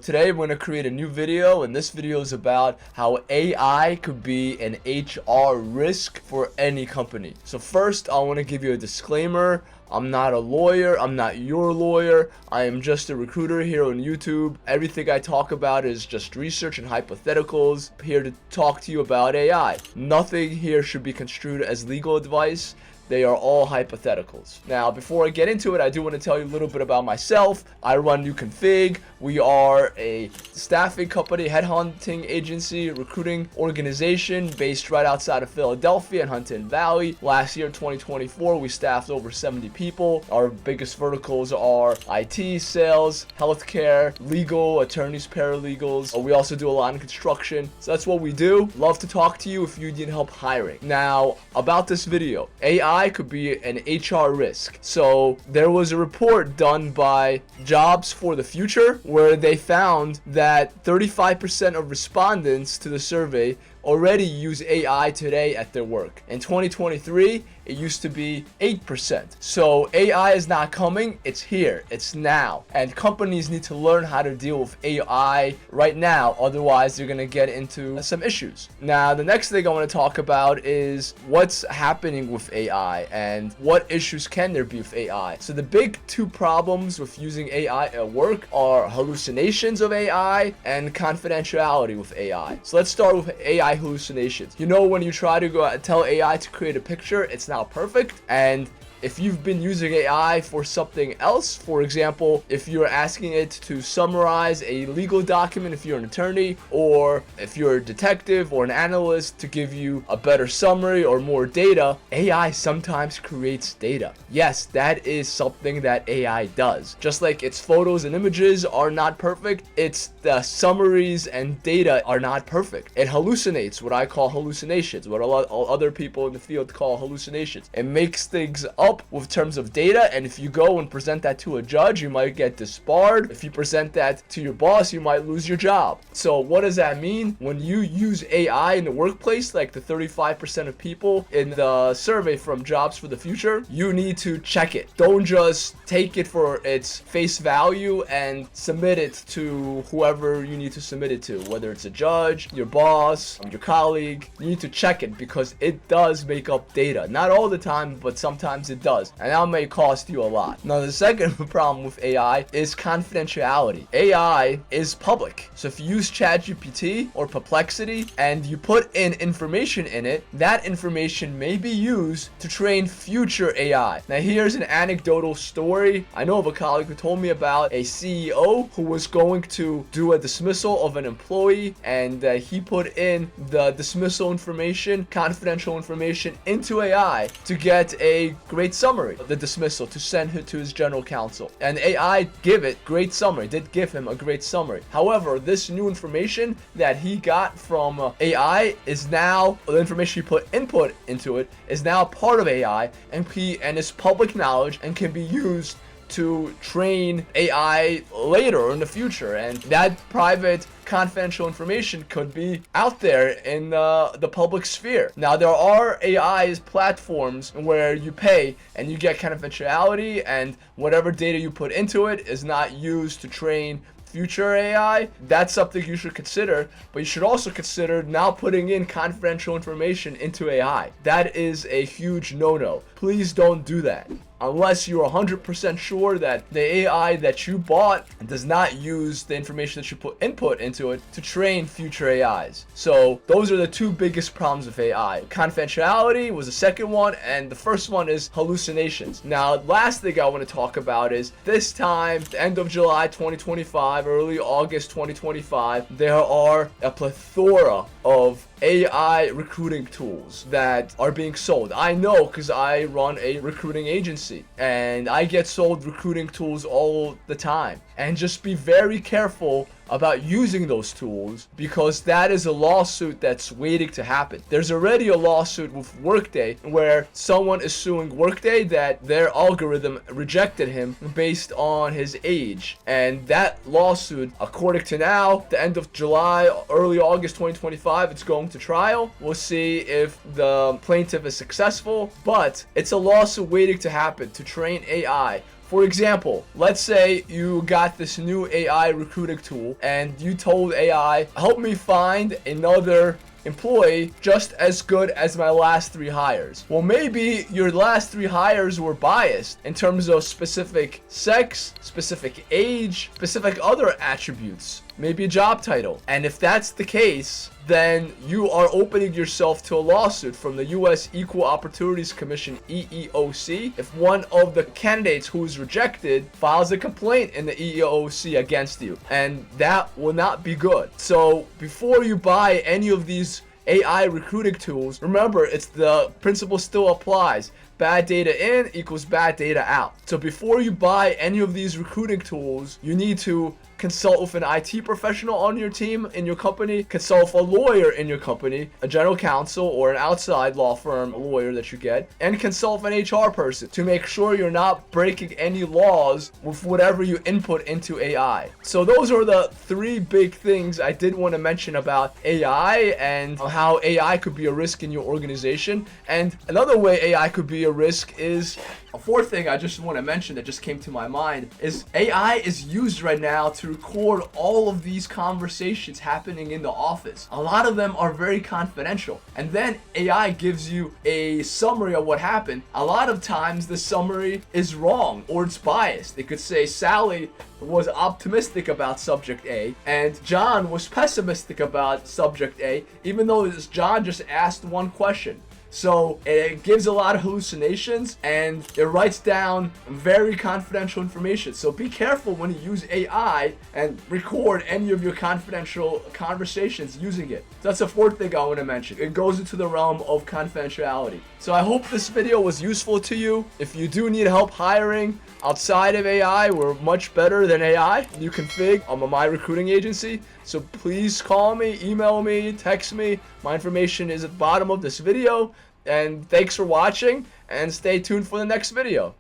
Today I'm going to create a new video, and this video is about how AI could be an HR risk for any company. So first, I want to give you a disclaimer. I'm not a lawyer. I'm not your lawyer. I am just a recruiter here on YouTube. Everything I talk about is just research and hypotheticals. I'm here to talk to you about AI. Nothing here should be construed as legal advice. They are all hypotheticals. Now, before I get into it, I do want to tell you a little bit about myself. I run NewConfig. We are a staffing company, headhunting agency, recruiting organization based right outside of Philadelphia and Huntington Valley. Last year, 2024, we staffed over 70 people. Our biggest verticals are IT, sales, healthcare, legal, attorneys, paralegals. We also do a lot in construction. So that's what we do. Love to talk to you if you need help hiring. Now, about this video, AI could be an HR risk. So there was a report done by Jobs for the Future where they found that 35% of respondents to the survey already use AI today at their work. In 2023, it used to be 8%. So AI is not coming, it's here, it's now. And companies need to learn how to deal with AI right now, otherwise they're gonna get into some issues. Now, the next thing I wanna talk about is what's happening with AI and what issues can there be with AI. So the big two problems with using AI at work are hallucinations of AI and confidentiality with AI. So let's start with AI hallucinations. You know, when you try to go tell AI to create a picture, it's not perfect. And if you've been using AI for something else, for example, if you're asking it to summarize a legal document, if you're an attorney, or if you're a detective or an analyst to give you a better summary or more data, AI sometimes creates data. Yes, that is something that AI does. Just like its photos and images are not perfect, its the summaries and data are not perfect. It hallucinates, what I call hallucinations, what a lot of other people in the field call hallucinations. It makes things up with terms of data, and if you go and present that to a judge, you might get disbarred. If you present that to your boss, you might lose your job. So what does that mean? When you use AI in the workplace, like the 35% of people in the survey from Jobs for the Future, you need to check it. Don't just take it for its face value and submit it to whoever you need to submit it to, whether it's a judge, your boss, your colleague. You need to check it because it does make up data. Not all the time, but sometimes it does, and that may cost you a lot. Now, the second problem with AI is confidentiality. AI is public, so if you use ChatGPT or Perplexity and you put in information in it, that information may be used to train future AI. Now, here's an anecdotal story. I know of a colleague who told me about a CEO who was going to do a dismissal of an employee, and he put in the dismissal information, confidential information, into AI to get a great summary of the dismissal to send it to his general counsel. And AI did give him a great summary. However, this new information that he got from AI is now, the information he put input into it is now part of AI and is public knowledge and can be used to train AI later in the future, and that private confidential information could be out there in the public sphere. Now, there are AI platforms where you pay and you get confidentiality, and whatever data you put into it is not used to train future AI. That's something you should consider, but you should also consider now putting in confidential information into AI. That is a huge no-no. Please don't do that unless you're 100% sure that the AI that you bought does not use the information that you put input into it to train future AIs. So those are the two biggest problems with AI. Confidentiality was the second one, and the first one is hallucinations. Now, last thing I want to talk about is this time, the end of July 2025, early August 2025, there are a plethora of AI recruiting tools that are being sold. I know because I run a recruiting agency and I get sold recruiting tools all the time. And just be very careful about using those tools because that is a lawsuit that's waiting to happen. There's already a lawsuit with Workday where someone is suing Workday that their algorithm rejected him based on his age. And that lawsuit, according to now, the end of July, early August 2025, it's going to trial. We'll see if the plaintiff is successful, but it's a lawsuit waiting to happen to train AI For example, let's say you got this new AI recruiting tool and you told AI, help me find another employee just as good as my last 3 hires. Well, maybe your last 3 hires were biased in terms of specific sex, specific age, specific other attributes, maybe a job title. And if that's the case, then you are opening yourself to a lawsuit from the U.S. Equal Opportunities Commission, EEOC, if one of the candidates who is rejected files a complaint in the EEOC against you. And that will not be good. So before you buy any of these AI recruiting tools, remember, it's the principle still applies. Bad data in equals bad data out. So before you buy any of these recruiting tools, you need to consult with an IT professional on your team, in your company, consult with a lawyer in your company, a general counsel or an outside law firm lawyer that you get, and consult with an HR person to make sure you're not breaking any laws with whatever you input into AI. So those are the 3 big things I did want to mention about AI and how AI could be a risk in your organization. And another way AI could be a risk is, a 4th thing I just want to mention that just came to my mind is AI is used right now to record all of these conversations happening in the office. A lot of them are very confidential. And then AI gives you a summary of what happened. A lot of times the summary is wrong or it's biased. It could say Sally was optimistic about subject A and John was pessimistic about subject A, even though John just asked one question. So it gives a lot of hallucinations and it writes down very confidential information. So be careful when you use AI and record any of your confidential conversations using it. That's a 4th thing I want to mention. It goes into the realm of confidentiality. So I hope this video was useful to you. If you do need help hiring outside of AI, we're much better than AI. NewConfig, I'm a My Recruiting agency. So please call me, email me, text me. My information is at the bottom of this video. And thanks for watching and stay tuned for the next video.